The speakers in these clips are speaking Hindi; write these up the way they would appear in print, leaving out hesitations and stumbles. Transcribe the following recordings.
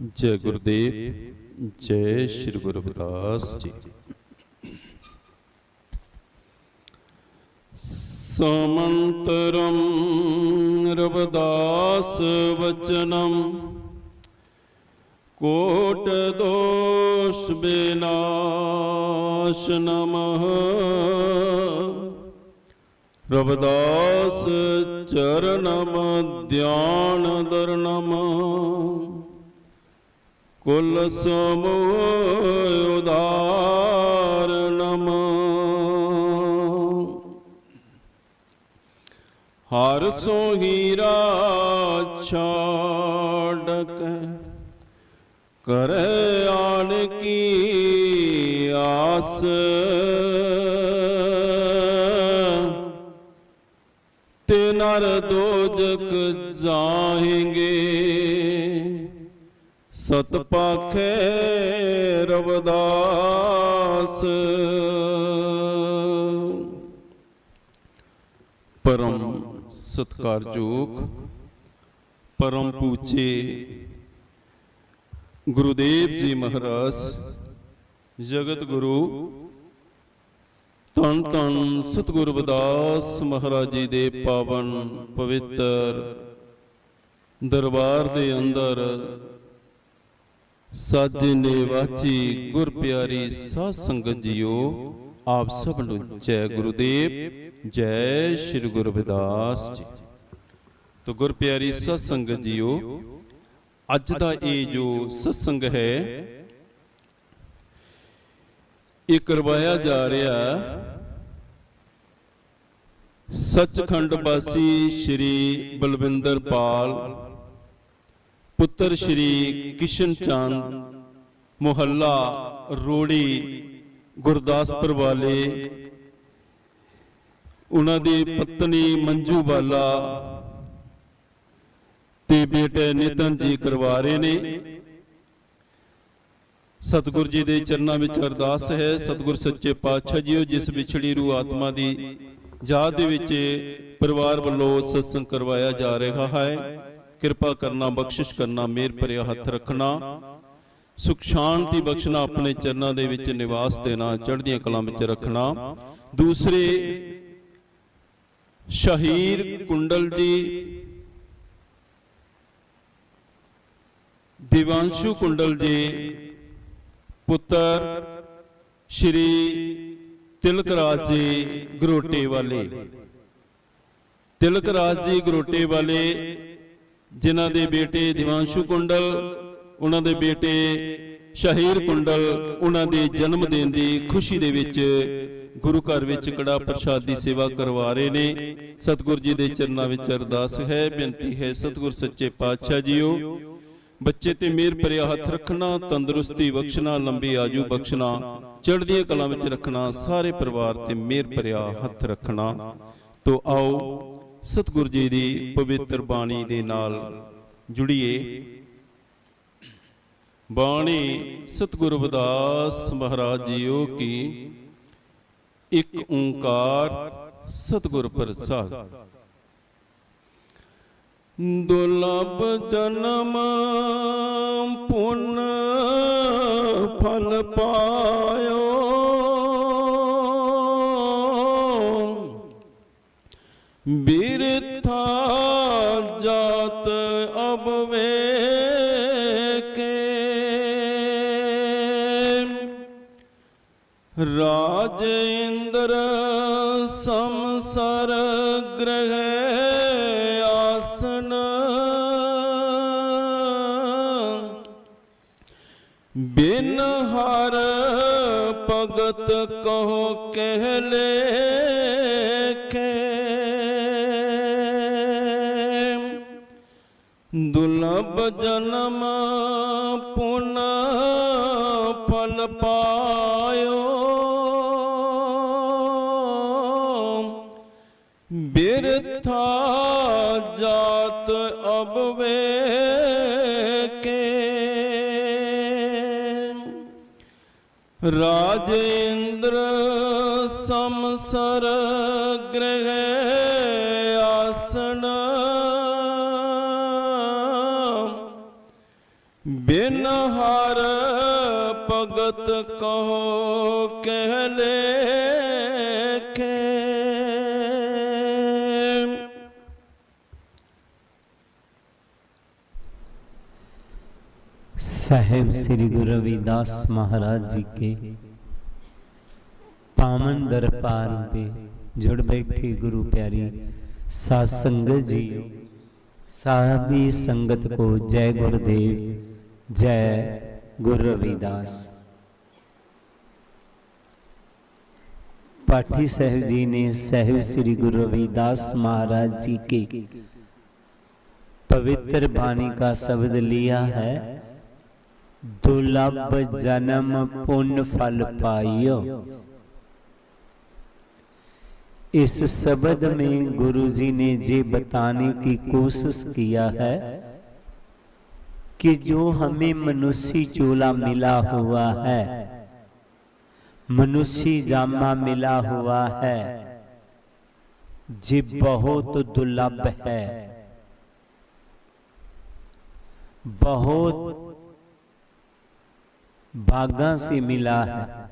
जय गुरुदेव, जय श्री गुरु रविदास जी। समंतरम रविदास वचनम कोट दोष विनाश नमः। रविदास चरणम ध्यान दर्णम कुल समूह उदारणम। हर सो हीरा छाड़क करे आन की आस। ते नर दोजक जाएंगे सत पाखे रविदास। परम सत्कारयोग परम पूज्य गुरुदेव जी महाराज जगत गुरु धन धन सतगुरु रविदास महाराज जी दे पावन पवित्र दरबार दे अंदर साजे नेवाची गुर प्यारी साध संगत जीओ, आप सब नूं जय गुरुदेव, जय श्री गुरु रविदास जी। तो गुर प्यारी साध संगत जीओ, अज दा ये जो सत्संग है ये करवाया जा रहा सचखंड वासी श्री बलविंदर पाल पुत्र श्री किशन चंद मुहल्ला रोड़ी गुरदासपुर वाले, उन्होंने पत्नी मंजू बाला ते बेटे नितन जी करवा रहे ने। सतगुर जी के चरणों में अरदास है, सतगुर सच्चे पातशाह जी जिस विछड़ी रूह आत्मा की याद दे परिवार वालों सत्संग करवाया जा रहा है, कृपा करना, बख्शिश करना, मेहर भरिया हथ रखना, सुख शांति बख्शना, अपने चरणों दे विच निवास देना, चढ़दियां कलां विच रखना। दूसरे शहीर कुंडल जी, दिवांशु कुंडल जी पुत्र श्री तिलकराज जी गरोटे वाले, तिलकराज जी गरोटे वाले जिन्हां दे बेटे दिवांशु कुंडल, उन्हां दे बेटे शहीर कुंडल, उन्हां दे जन्म दिन दी खुशी दे विच गुरु घर विच कड़ा प्रसाद दी सेवा करवा रहे ने। सतगुर जी दे चरनां विच अरदास है, बेनती है सतगुर सच्चे पातशाह जीओ बच्चे ते मेहर भरिया हथ रखना, तंदुरुस्ती बख्शना, लंबी आयु बख्शना, चढ़दियां कलां विच रखना, सारे परिवार ते मेहर भरिया हथ रखना। तो आओ सतगुर जी दी पवित्र बाणी दे नाल जुड़िए। बाणी सतगुरु रविदास महाराज जीओ की एक ओंकार सतगुर प्रसाद। दुर्लभ जन्म पुण्य फल पायो, बिरथा जात अब वे के, राज इंद्र समसर ग्रह आसन, बिन हर भगत कहो कहले के, दुर्लभ जन्म पुण्य फल पायो, बिरथा जात अब वे के, राजेंद्र समसर ग्रह आसन, बिन हार भगत कहो कह लेखे। साहेब श्री गुरु रविदास महाराज जी के पावन दरबार पे जुड़ बैठे गुरु प्यारी साध संगत जी, साहबी संगत को जय गुरुदेव, जय गुरु रविदास। पाठी साहब जी ने साहेब श्री गुरु रविदास महाराज जी के पवित्र वाणी का शब्द लिया है, दुर्लभ जन्म पुण्य फल पाइयो। इस शब्द में गुरु जी ने ये बताने की कोशिश किया है कि जो हमें मनुष्य चोला मिला हुआ है, मनुष्य जामा मिला हुआ है, ये बहुत दुर्लभ है, बहुत भागा से मिला है।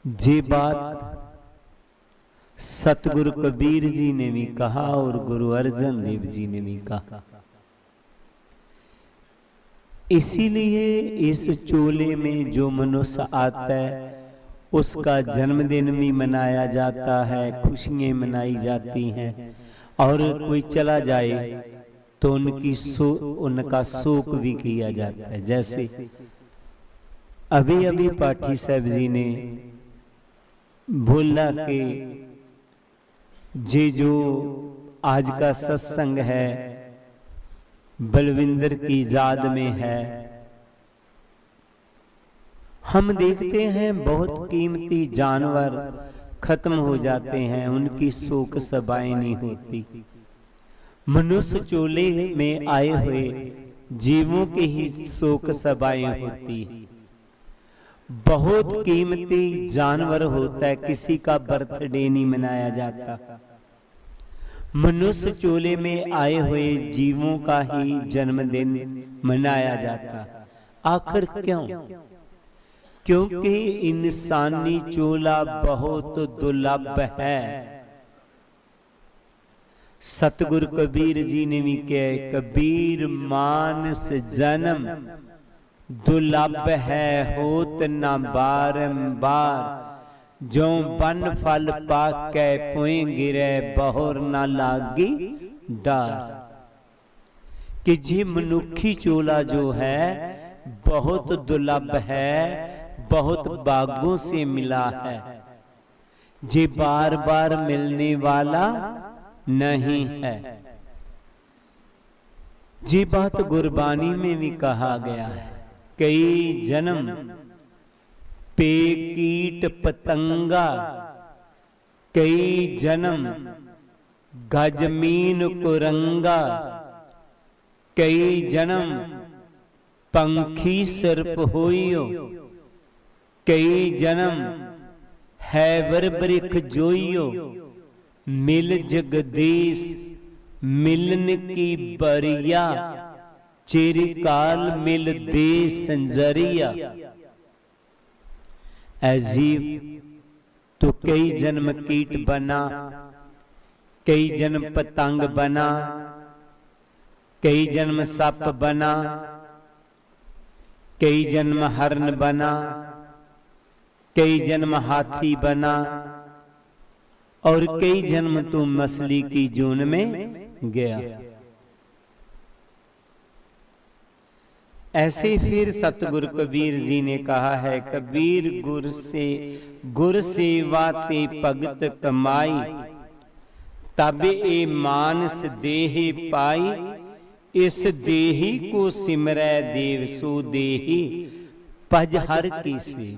ये बात सतगुरु कबीर जी ने भी कहा और गुरु अर्जन देव जी ने भी कहा। इसीलिए इस चोले में जो मनुष्य आता है उसका जन्मदिन भी मनाया जाता है, खुशियां मनाई जाती हैं, और कोई चला जाए तो उनका शोक भी किया जाता है। जैसे अभी अभी पाठी साहब जी ने बोला कि जे जो आज का सत्संग है बलविंदर की याद में है। हम देखते हैं बहुत कीमती जानवर खत्म हो जाते हैं, उनकी शोक सभाएं नहीं होती। मनुष्य चोले में आए हुए जीवों की ही शोक सभाएं होती है। बहुत कीमती जानवर होता है, किसी का बर्थडे नहीं मनाया जाता। मनुष्य चोले में आए हुए जीवों का ही जन्मदिन मनाया जाता। आखिर क्यों? क्योंकि इंसानी चोला बहुत दुर्लभ है। सतगुरु कबीर जी ने भी कहा, कबीर मानस जन्म दुर्लभ है, होत न बारंबार, जो बन फल पाके पुए गिरे बहुर न लागी डार। कि जी मनुखी चोला जो है बहुत दुर्लभ है, बहुत बागों से मिला है, जे बार बार मिलने वाला नहीं है। जी बात गुरबानी में भी कहा गया है, कई जन्म पे कीट पतंगा, कई जन्म गजमीन कुरंगा, कई जन्म पंखी सर्प होइयो, कई जन्म हैवर बरिख जोइयो, मिल जगदीश मिलन की बरिया, चिरकाल मिल दे संजरिया। अजीब तो कई जन्म कीट बना, कई जन्म पतंग बना, कई जन्म सप बना, कई जन्म हरण बना, कई जन्म हाथी बना, और कई जन्म तो मछली की जून में गया। ऐसे फिर सतगुरु कबीर जी ने कहा है, कबीर गुर सेवा ते भगत कमाई, तब ए मानस देह पाई, इस देही को सिमरै देव सो देही, पज हर की से।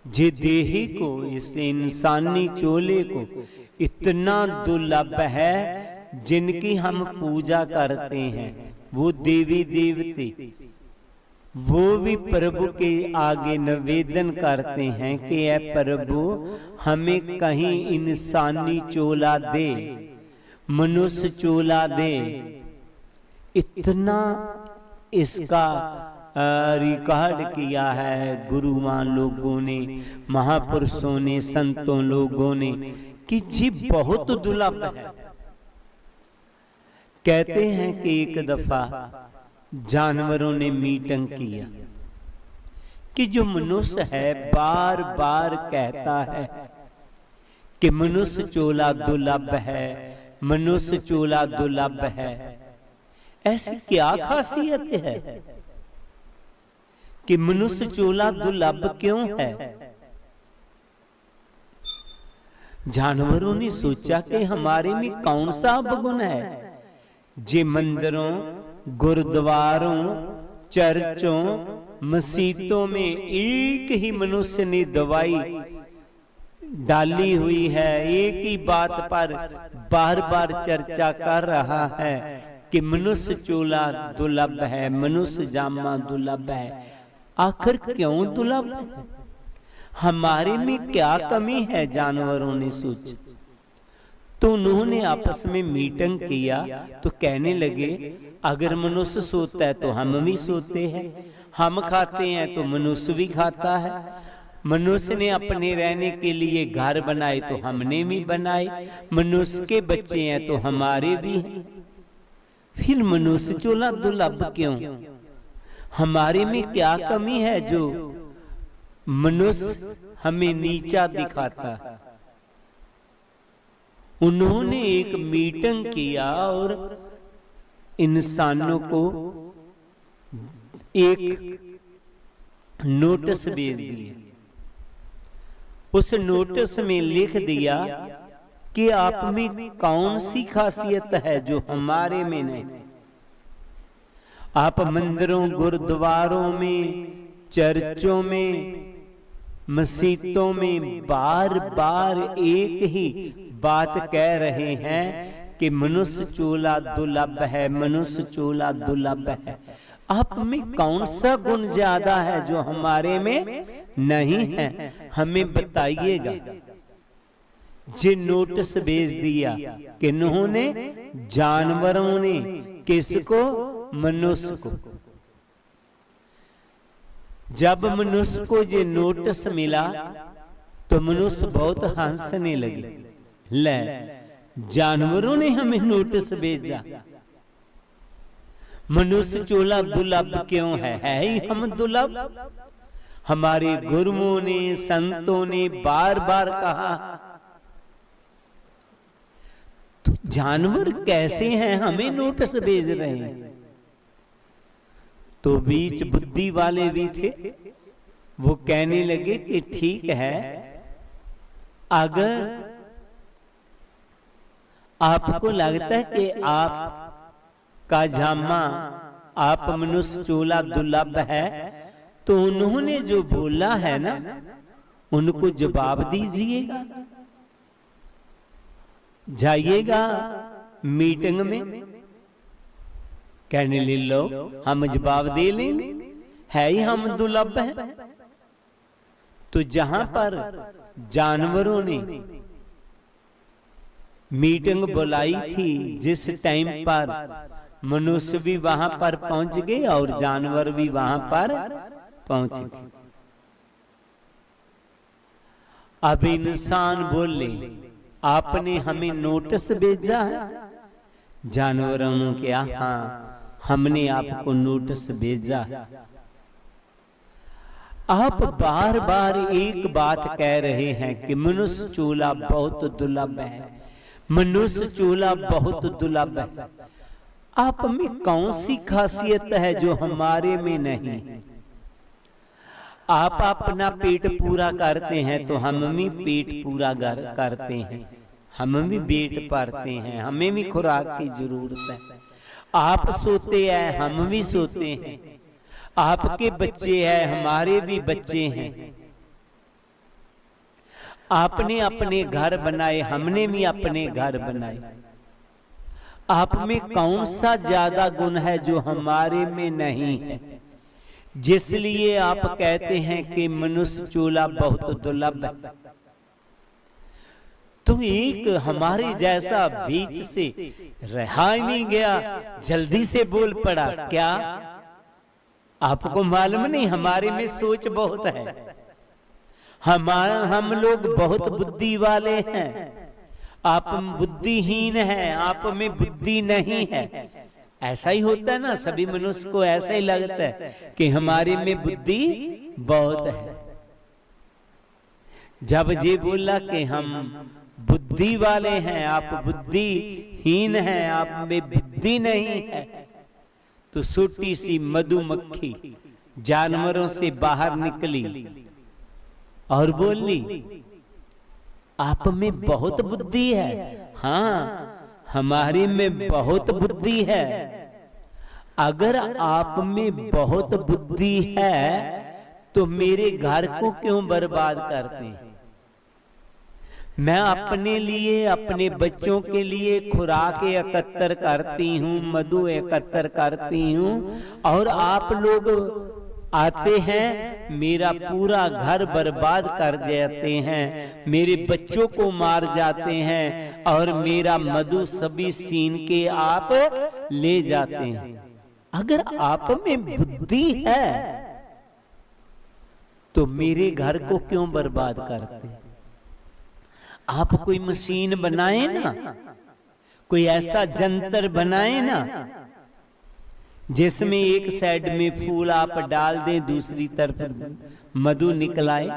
जे देही को, इस इंसानी चोले को इतना दुर्लभ है, जिनकी हम पूजा करते हैं वो देवी देवते, वो भी प्रभु के आगे निवेदन करते हैं कि ऐ प्रभु हमें कहीं इंसानी चोला दे। मनुष्य चोला दे। इतना इसका रिकॉर्ड किया है गुरुवान लोगों ने, महापुरुषों ने, संतों लोगों ने कि जी बहुत दुर्लभ है। कहते हैं कि एक दफा जानवरों ने मीटिंग किया कि जो मनुष्य है बार बार कहता है कि मनुष्य चोला दुर्लभ है, मनुष्य चोला दुर्लभ है। ऐसी क्या खासियत है कि मनुष्य चोला दुर्लभ क्यों है? जानवरों ने सोचा कि हमारे में कौन सा अवगुण है जे मंदिरों, गुरुद्वारों, चर्चों, मस्जिदों में एक ही मनुष्य ने दवाई डाली हुई है, एक ही बात पर बार बार चर्चा कर रहा है कि मनुष्य चोला दुर्लभ है, मनुष्य जामा दुर्लभ है। आखिर क्यों दुर्लभ है? हमारे में क्या कमी है? जानवरों ने सोचा। तो उन्होंने आपस में मीटिंग किया तो कहने लगे अगर मनुष्य सोता है तो हम भी सोते हैं, हम खाते हैं तो मनुष्य भी खाता है, मनुष्य ने अपने रहने के लिए घर बनाए तो हमने भी बनाए, मनुष्य के बच्चे हैं तो हमारे भी हैं, फिर मनुष्य चोला दुर्लभ क्यों? हमारे में क्या कमी है जो मनुष्य हमें नीचा दिखाता है? उन्होंने एक मीटिंग किया और इंसानों को एक नोटिस भेज दिया। उस नोटिस में लिख दिया कि आप में कौन सी खासियत है जो हमारे में नहीं। आप मंदिरों, गुरुद्वारों में, चर्चों में, मस्जिदों में बार बार एक ही बात कह रहे हैं कि मनुष्य चोला दुर्लभ है, मनुष्य चोला दुर्लभ है। आप में कौन सा गुण ज्यादा है जो हमारे में नहीं है? हमें बताइएगा। जे नोटिस भेज दिया कि उन्होंने, जानवरों ने, किसको? मनुष्य को। जब मनुष्य को ये नोटिस मिला तो मनुष्य बहुत हंसने लगे। ले, जानवरों ने हमें नोटिस भेजा, मनुष्य चोला दुर्लभ क्यों है? ही हम दुर्लभ? हमारे गुरुओं ने, संतों ने बार बार कहा, तो जानवर कैसे हैं हमें नोटिस भेज रहे हैं? तो बीच बुद्धि वाले भी थे, वो कहने लगे कि ठीक है, अगर आपको लगता है कि आप का जामा, आप मनुष्य चोला दुर्लभ है, तो उन्होंने जो बोला है ना उनको जवाब दीजिएगा, जाइएगा मीटिंग में। कहने ले लो हम जवाब दे लेंगे, है ही हम दुर्लभ हैं। तो जहां पर जानवरों ने मीटिंग बुलाई थी, जिस टाइम पर मनुष्य भी वहां पर पहुंच गए और जानवर भी वहां पर पहुंच गए। अब इंसान बोले आपने हमें नोटिस भेजा है? जानवरों ने क्या? हाँ, हमने आपको नोटिस भेजा। आप बार बार एक बात कह रहे हैं कि मनुष्य चोला बहुत दुर्लभ है, मनुष्य चोला बहुत दुर्लभ है। आप में कौन सी खासियत है जो हमारे में नहीं? आप अपना पेट पूरा करते हैं तो हम भी पेट पूरा करते हैं, हम भी पेट पालते हैं, हमें भी खुराक की जरूरत है। आप सोते हैं, हम भी सोते हैं, आपके बच्चे हैं, हमारे भी बच्चे हैं। आपने अपने घर बनाए, हमने भी अपने घर बनाए। आप में कौन सा ज्यादा गुण है जो हमारे में नहीं है? जिसलिए आप कहते हैं कि मनुष्य चोला बहुत दुर्लभ है। तो एक हमारे जैसा बीच से रहा ही नहीं गया, जल्दी से बोल पड़ा, क्या आपको मालूम नहीं हमारे में सोच बहुत है, हम लोग बहुत बुद्धि वाले हैं, आप बुद्धिहीन हैं, आप में बुद्धि नहीं है। ऐसा ही होता है ना, सभी मनुष्य को ऐसा ही लगता है कि हमारे में बुद्धि बहुत है। जब ये बोला कि हम बुद्धि वाले हैं, आप बुद्धिहीन हैं, आप में बुद्धि नहीं है, तो छोटी सी मधुमक्खी जानवरों से बाहर निकली और बोली, आप में बहुत बुद्धि है। हाँ, हमारी में बहुत बुद्धि है। अगर आप में बहुत बुद्धि है तो मेरे घर को क्यों बर्बाद करते हैं? मैं अपने लिए, अपने बच्चों के लिए खुराक एकत्र करती हूँ, मधु एकत्र करती हूँ, और आप लोग आते हैं, मेरा पूरा घर बर्बाद कर देते हैं, मेरे बच्चों को मार जाते हैं, और मेरा मधु सभी छीन के आप ले जाते हैं। अगर आप में बुद्धि है तो मेरे घर को क्यों बर्बाद करते हैं? आप कोई मशीन बनाए ना, कोई ऐसा जंतर बनाए ना, जिसमें एक साइड में फूल आप डाल दें, दूसरी तरफ मधु निकलाए।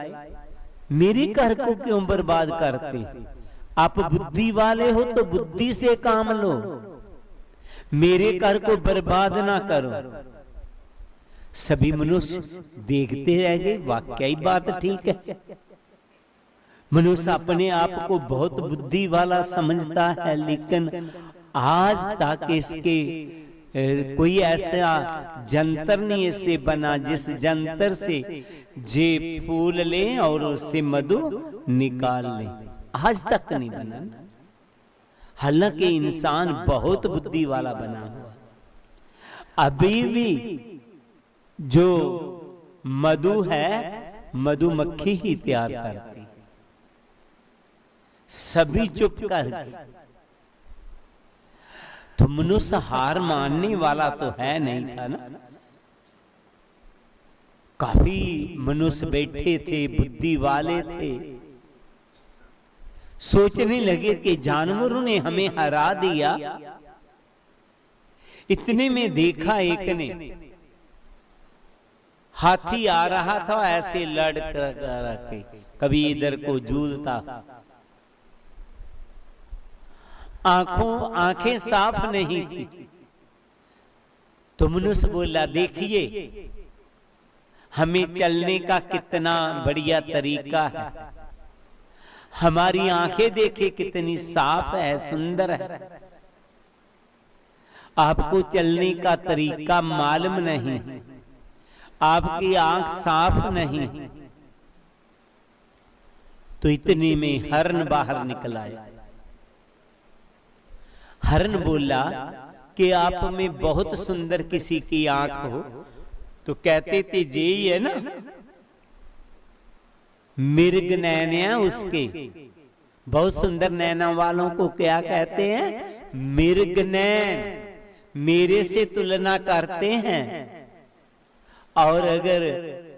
मेरे घर को क्यों बर्बाद करते? आप बुद्धि वाले हो तो बुद्धि से काम लो, मेरे घर को बर्बाद ना करो। सभी मनुष्य देखते रह गए, वाकई बात ठीक है। मनुष्य अपने आप को बहुत बुद्धि वाला समझता है, लेकिन आज तक इसके कोई ऐसा जंतर नहीं इससे बना जिस जंतर से जे फूल ले और उससे मधु निकाल ले। आज तक नहीं बना। हालांकि इंसान बहुत बुद्धि वाला बना हुआ, अभी भी जो मधु है मधुमक्खी ही तैयार करती। सभी चुप कर गए। तो मनुष्य हार मानने वाला तो है नहीं था ना। काफी मनुष्य बैठे थे, बुद्धि वाले थे, सोचने लगे कि जानवरों ने हमें हरा दिया। इतने में देखा एक ने, हाथी आ रहा था, ऐसे लड़ कर कभी इधर को झूलता, आंखें साफ नहीं थी। तो मनुष्य बोला, देखिए हमें चलने का कितना बढ़िया तरीका है, हमारी आंखें देखे कितनी साफ है, सुंदर है। आपको चलने का तरीका मालूम नहीं, आपकी आंख साफ नहीं। तो इतने में हरण बाहर निकल आया। हरण बोला कि आप में बहुत सुंदर किसी की आंख हो, तो कहते थे जे ही है ना, मृग नैन है उसके। बहुत सुंदर नैना वालों को क्या कहते हैं? मृग नैन। मेरे से तुलना करते हैं, और अगर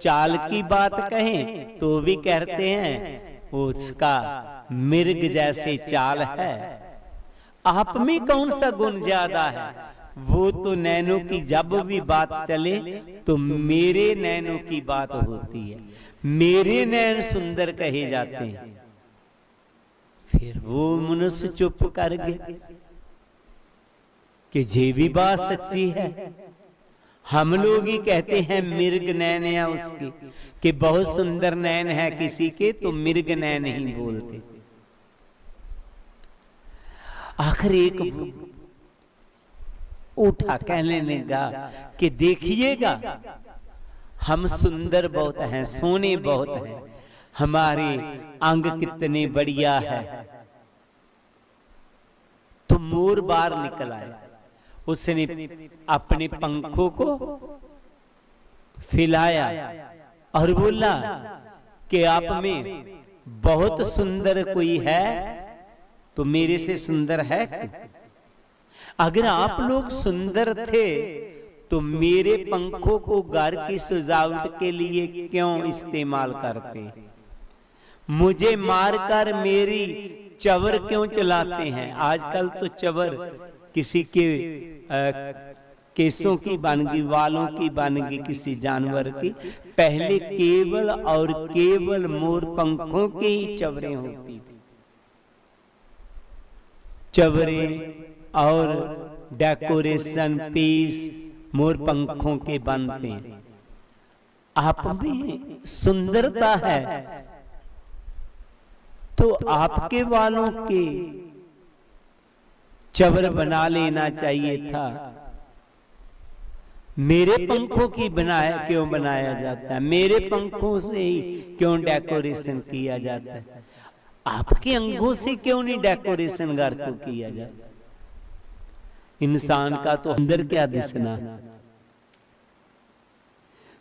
चाल की बात कहें तो भी कहते हैं उसका मृग जैसे चाल है। आप में कौन सा गुण ज्यादा है? वो तो नैनों की जब भी बात चले तो मेरे नैनों की बात होती है, मेरे नैन सुंदर कहे जाते हैं। फिर वो मनुष्य चुप कर गए कि ये भी बात सच्ची है। हम लोग ही कहते हैं मृग नैन है उसके, कि बहुत सुंदर नैन है किसी के तो मृग नैन ही बोलते। आखिर एक उठा कहने लगा कि देखिएगा हम सुंदर बहुत हैं, सोने बहुत हैं, हमारे अंग कितने बढ़िया है। तो मोर बाहर निकल आया, उसने अपने पंखों को फैलाया और बोला कि आप में बहुत सुंदर कोई है तो मेरे से सुंदर है? अगर आप लोग सुंदर थे तो मेरे पंखों को घर की सजावट के लिए क्यों इस्तेमाल करते? मुझे मारकर मेरी चवर क्यों चलाते हैं? आजकल तो चवर किसी के केसों की बन गई, वालों की बन गई, किसी जानवर की। पहले केवल और केवल मोर पंखों की ही चवरें होती थी। चवरें और डेकोरेशन पीस मोर पंखों के बनते हैं। आप में सुंदरता है तो आपके वालों के चवर बना लेना चाहिए था। मेरे पंखों की क्यों बनाया जाता है? मेरे पंखों से ही क्यों डेकोरेशन किया जाता है? आपके अंगों से क्यों नहीं डेकोरेशन घर को किया जाता? इंसान का तो अंदर क्या दिसना।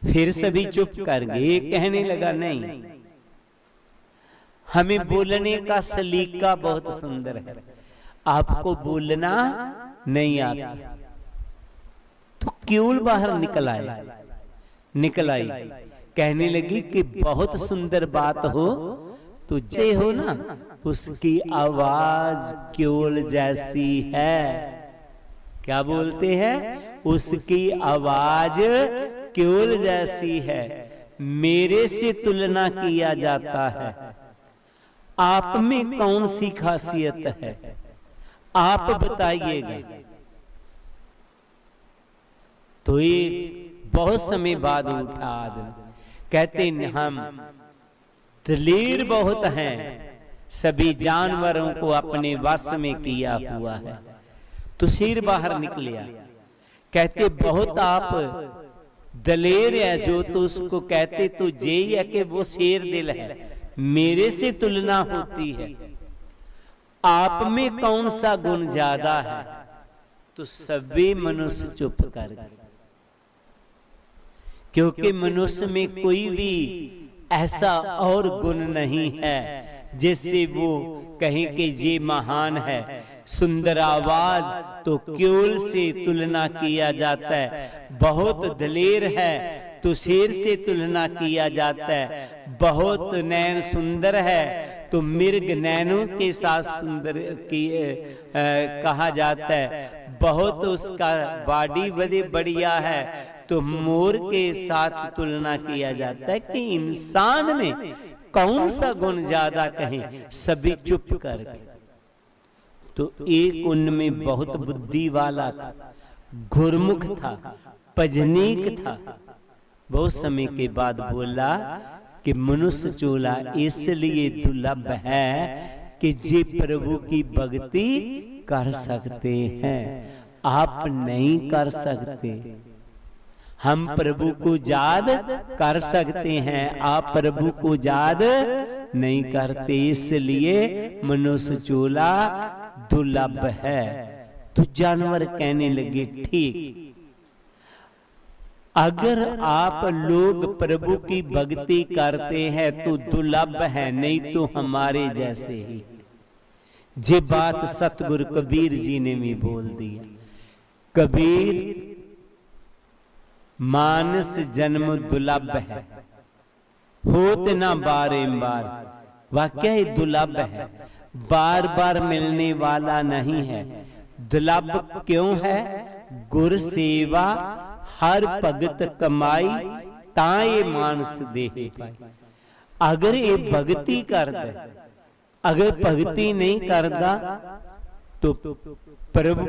फिर सभी चुप कर गए। कहने लगा, नहीं, हमें बोलने का सलीका बहुत सुंदर है, आपको बोलना नहीं आता। तो क्यों बाहर निकल आई। कहने लगी कि बहुत सुंदर बात हो तो जे हो ना, उसकी आवाज क्योल जैसी है। क्या बोलते हैं? उसकी आवाज क्योल जैसी है, मेरे से तुलना किया जाता है। आप में कौन सी खासियत है, आप बताइएगा। तो ये बहुत समय बाद उठा आदमी, कहते हम दलेर बहुत हैं, सभी जानवरों को अपने वश में किया हुआ है। तो शेर बाहर निकलिया। कहते बहुत आप दलेर है जो, तो उसको कहते तो जे है कि वो शेर दिल है, मेरे से तुलना होती है। आप में कौन सा गुण ज्यादा है? तो सभी मनुष्य चुप कर गए, क्योंकि मनुष्य में कोई भी ऐसा और गुण नहीं है जिससे वो कहें कि ये महान है। सुंदर आवाज तो क्योल से तुलना किया जाता है, बहुत दलेर है तो शेर से तुलना किया जाता है, बहुत नैन सुंदर है तो मृग नैनों के साथ सुंदर कहा जाता है, बहुत उसका बॉडी बड़े बढ़िया है तो मोर के साथ तुलना किया जाता है। कि इंसान में कौन सा गुण ज्यादा कहें? सभी चुप कर गए। तो एक उनमें बहुत बुद्धि वाला था, गुरमुख था, पजनीक था। बहुत समय के बाद बोला कि मनुष्य चोला इसलिए दुर्लभ है कि जे प्रभु की भक्ति कर सकते हैं, आप नहीं कर सकते। हम प्रभु को याद कर सकते हैं, आप प्रभु को याद नहीं करते, इसलिए मनुष्य चोला दुर्लभ है। तो जानवर कहने लगे, ठीक, अगर आप लोग प्रभु की भक्ति करते हैं तो दुर्लभ है, नहीं तो हमारे जैसे ही। ये बात सतगुरु कबीर जी ने भी बोल दिया। कबीर, मानस जन्म दुर्लभ है, होत ना बारंबार। वाकई ही दुर्लभ है, बार बार मिलने वाला नहीं है। दुर्लभ क्यों है? गुर सेवा हर भगत कमाई, ताए मानस देह पाई। अगर ये भक्ति कर दे, अगर भक्ति नहीं करता तो प्रभु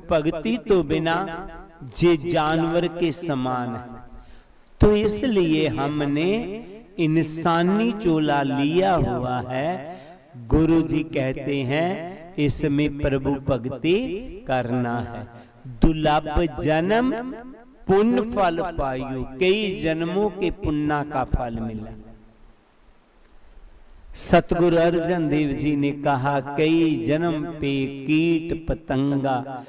भक्ति तो बिना जे जानवर के समान है। तो इसलिए हमने इंसानी चोला लिया हुआ है। गुरु जी कहते हैं इसमें प्रभु भक्ति करना है। दुर्लभ जन्म पुण्य फल पायो, कई जन्मों के पुण्य का फल मिला। सतगुरु अर्जन देव जी ने कहा, कई जन्म पे कीट पतंगा,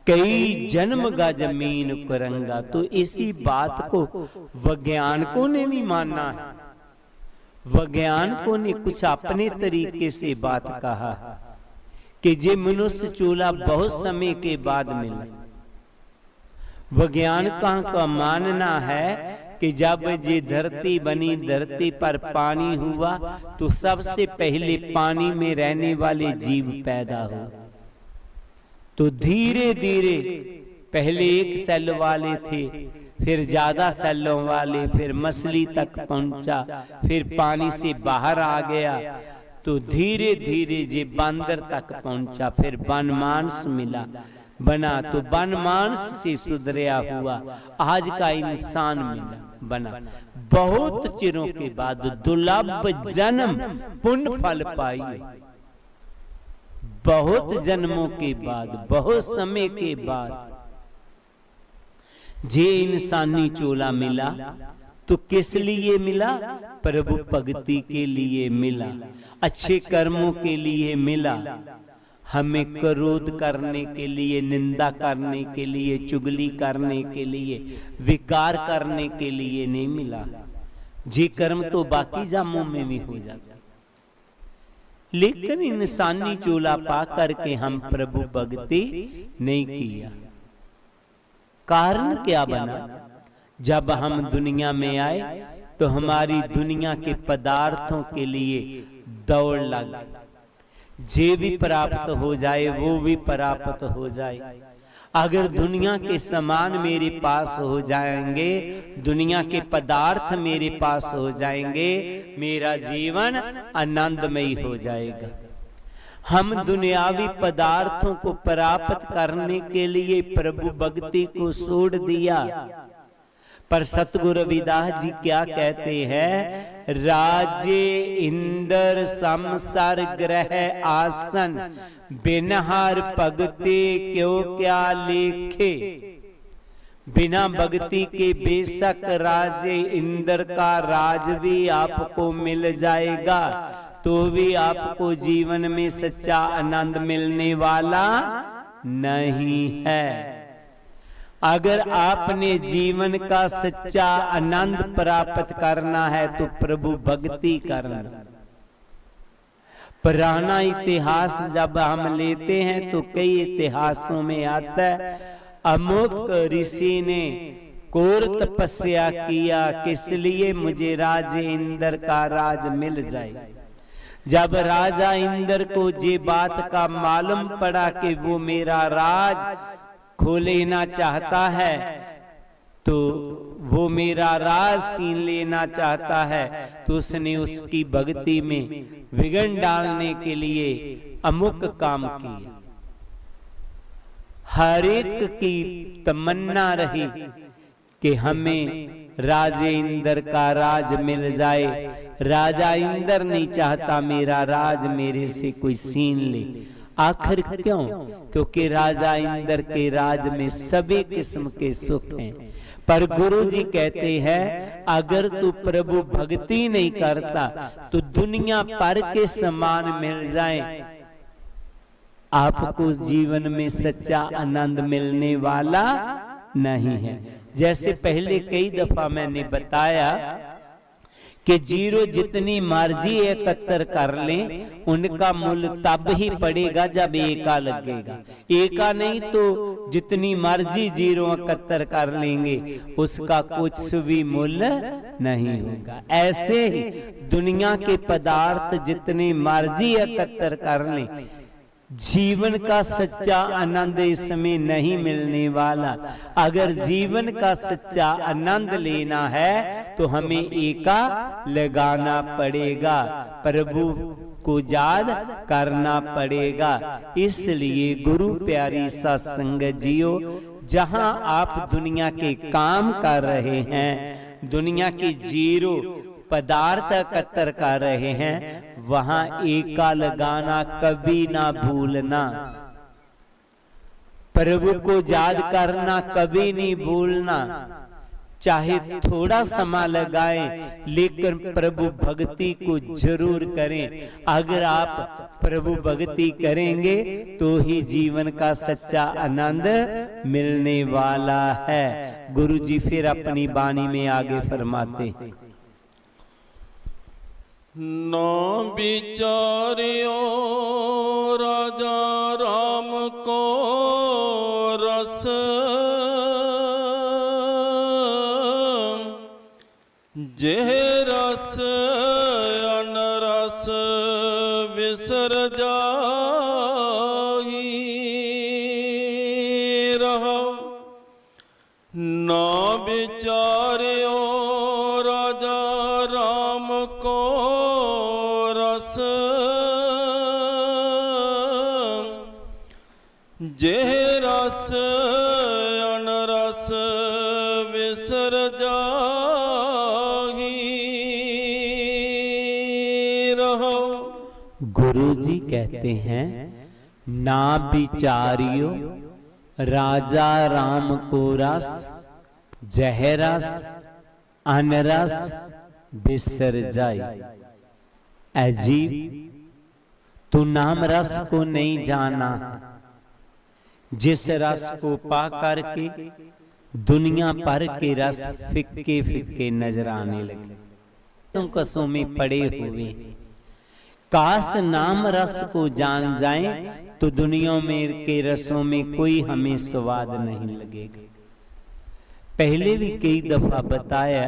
कई जन्म का जमीन कुरंगा। तो इसी बात को वैज्ञानिकों ने भी माना है। वैज्ञानिकों ने कुछ अपने तरीके से बात कहा कि जे मनुष्य चोला बहुत समय के बाद मिला। वैज्ञानिकों का मानना है कि जब ये धरती बनी, धरती पर पानी हुआ, तो सबसे पहले पानी में रहने वाले जीव पैदा हो। तो धीरे धीरे पहले एक सेल वाले थे, फिर ज्यादा सेलों वाले, फिर मछली तक पहुंचा, फिर पानी से बाहर आ गया, तो धीरे धीरे ये बंदर तक पहुंचा, फिर वनमांस मिला बना, तो वनमांस से सुधरा हुआ आज का इंसान मिला बना। बहुत चिरों के बाद, दुर्लभ जन्म पुण्य फल पाई, बहुत जन्मों के बाद, बहुत समय के बाद जे इंसानी चोला मिला, तो किस लिए मिला? प्रभु भक्ति के लिए मिला, अच्छे कर्मों के लिए मिला। हमें क्रोध करने के लिए, निंदा करने के लिए, चुगली करने के लिए, विकार करने के लिए नहीं मिला। जे कर्म तो बाकी जामों में भी हो जाता, लेकिन इंसानी चोला पा करके हम प्रभु भक्ति नहीं किया। कारण क्या बना? जब हम दुनिया में आए तो हमारी दुनिया के पदार्थों के लिए दौड़ लग, जे भी प्राप्त हो जाए वो भी प्राप्त हो जाए। अगर दुनिया के सामान मेरे पास हो जाएंगे, दुनिया के पदार्थ मेरे पास हो जाएंगे, मेरा जीवन आनंदमयी हो जाएगा। हम दुनियावी पदार्थों को प्राप्त करने के लिए प्रभु भक्ति को छोड़ दिया। पर सतगुरु रविदास जी क्या कहते हैं? राजे इंद्र समसर ग्रह आसन, बिनहार भक्ति क्यों क्या लेखे। बिना भक्ति के बेशक राजे इंद्र का राज भी आपको मिल जाएगा, तो भी आपको जीवन में सच्चा आनंद मिलने वाला नहीं है। अगर आपने जीवन का सच्चा आनंद प्राप्त करना है तो प्रभु भक्ति करना। पुराना इतिहास जब हम लेते हैं तो कई इतिहासों में आता है, अमुक ऋषि ने घोर तपस्या किया, किस लिए? मुझे राजे इंद्र का राज मिल जाए। जब राजा इंद्र को ये बात का मालूम पड़ा कि वो मेरा राज खो लेना चाहता है, तो वो मेरा राज छीन लेना चाहता है, तो उसने उसकी भक्ति में विघ्न डालने के लिए अमुक काम किया। हर एक की तमन्ना रही कि हमें राजे इंद्र का राज मिल जाए। राजा इंद्र नहीं चाहता मेरा राज मेरे से कोई छीन ले। आखिर क्यों? क्योंकि राजा इंद्र के राज में सभी किस्म के सुख हैं। पर गुरु जी कहते हैं, अगर तू प्रभु भक्ति नहीं करता तो दुनिया पर के समान मिल जाए, आपको जीवन में सच्चा आनंद मिलने वाला नहीं है। जैसे पहले कई दफा मैंने बताया कि जीरो जितनी मर्जी एकत्र कर लें, उनका मूल्य तब ही पड़ेगा जब एका लगेगा। एका नहीं तो जितनी मर्जी जीरो एकत्र कर लेंगे, उसका कुछ भी मूल्य नहीं होगा। ऐसे ही दुनिया के पदार्थ जितने मर्जी एकत्र कर लें, जीवन का सच्चा आनंद इस समय नहीं मिलने वाला। अगर जीवन का सच्चा आनंद लेना है तो हमें एका लगाना पड़ेगा, प्रभु को याद करना पड़ेगा। इसलिए गुरु प्यारी सत्संग जियो, जहां आप दुनिया के काम कर रहे हैं, दुनिया की जीरो पदार्थ एकत्र कर रहे हैं, वहां एका लगाना कभी ना भूलना। प्रभु को याद करना कभी नहीं भूलना। चाहे थोड़ा समय लगाएं, लेकिन प्रभु भक्ति को जरूर करें। अगर आप प्रभु भक्ति करेंगे तो ही जीवन का सच्चा आनंद मिलने वाला है। गुरु जी फिर अपनी वाणी में आगे फरमाते हैं, ना विचार्यो राजा राम को रस, जेह रस अनरस विसर जाही रहो। ना विचार्यो राजा राम को रस, जेह रस अनरस विसर जाही रहो। गुरु जी कहते हैं, ना विचारियो राजा राम को रस, जह रस अनरस बिसर जाए। अजीब, तू नाम रस को नहीं जाना, जिस रस को पा करके दुनिया भर के रस फिक्के फिक्के नजर आने लगे। तुम कसों में पड़े हुए, काश नाम रस को जान जाएं तो दुनिया में के रसों में कोई हमें स्वाद नहीं लगेगा। पहले भी कई दफा बताया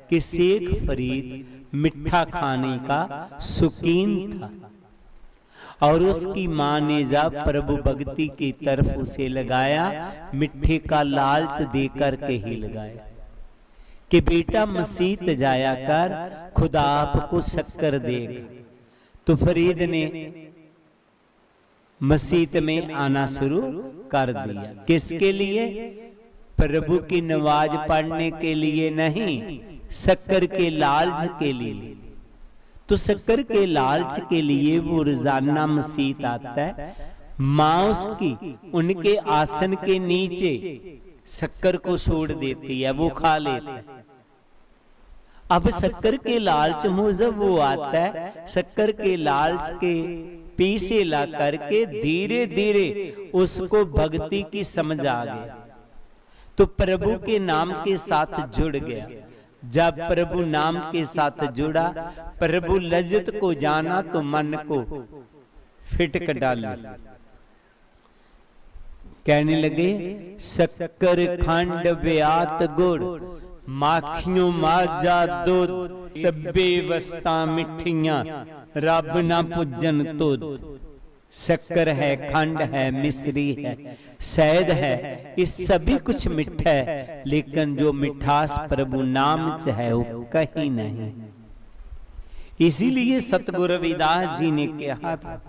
कि शेख फरीद मिठा खाने का शौकीन था और उसकी मां ने जब प्रभु भक्ति की तरफ उसे लगाया, मिठे का लालच देकर के ही लगाया कि बेटा मसीत जाया कर, खुदा आपको शक्कर देगा। तो फरीद ने मसीत में आना शुरू कर दिया। किसके लिए? प्रभु की नमाज पढ़ने के लिए नहीं, शक्कर के लालच के लिए। तो शक्कर के लालच के लिए वो रोजाना मसीत आता है। मां उसकी उनके आसन के नीचे शक्कर को छोड़ देती है, वो खा लेता है। अब शक्कर के लालच में जब वो आता है, शक्कर के लालच के पीछे ला करके धीरे धीरे उसको भक्ति की समझ आ गई, तो प्रभु के नाम के साथ जुड़ गया। जब प्रभु नाम के साथ जुड़ा, प्रभु लज्जत को जाना तो मन को फिटक डाली। कहने लगे, शक्कर खंड ब्यात गुड़, माखियों माजा दूध, सब्बे वस्ता मिठियां, रब ना पूजन तुद। शक्कर है, खंड है, मिश्री है, शहद है, ये सभी कुछ मिठा है, लेकिन जो मिठास प्रभु नाम च है वो कहीं नहीं। इसीलिए सतगुरु रविदास जी ने कहा था,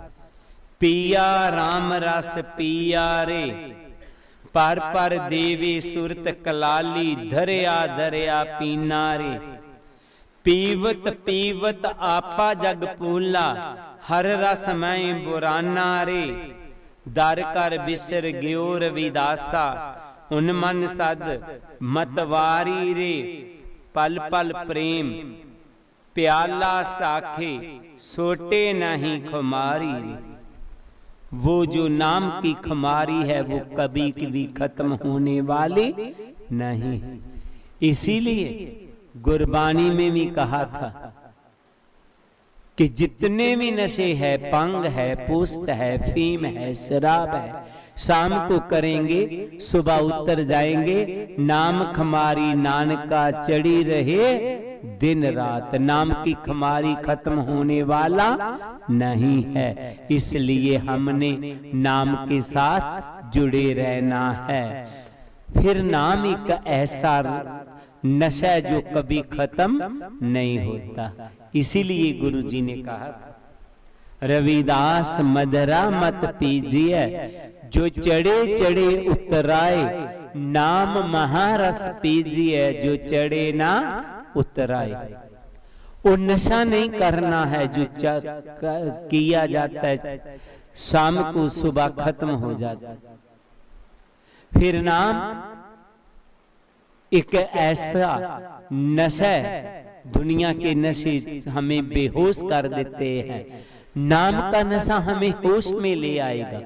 पिया राम रस पिया रे, पर पर देवी सुरत कलाली, धरया धरया पीना रे। पीवत पीवत आपा जग पूला, हर रस मैं बुराना रे। दर कर बिसर गयो रविदासा, उन मन सद मतवारी रे। पल पल प्रेम प्याला साखे, सोटे नहीं खुमारी रे। वो जो नाम की खुमारी है वो कभी कभी खत्म होने वाली नहीं। इसीलिए गुरबानी में भी कहा था कि जितने भी नशे है, पंग है, पुस्त है, फीम है, शराब है, शाम को करेंगे सुबह उतर जाएंगे। नाम खमारी नानका चढ़ी रहे दिन रात। नाम की खमारी खत्म होने वाला नहीं है, इसलिए हमने नाम के साथ जुड़े रहना है। फिर नाम एक ऐसा नशा जो कभी खत्म नहीं होता। इसीलिए गुरु जी ने कहा, रविदास मदरा मत पीजिए, जो चढ़े चढ़े उतराए। नाम महारस पीजिए, जो चढ़े ना उतराए। वो नशा नहीं करना है जो किया जाता है, शाम को सुबह खत्म हो जाता है। फिर नाम एक ऐसा नशा है, दुनिया के नशे हमें बेहोश कर देते हैं। नाम का नशा हमें होश में ले आएगा,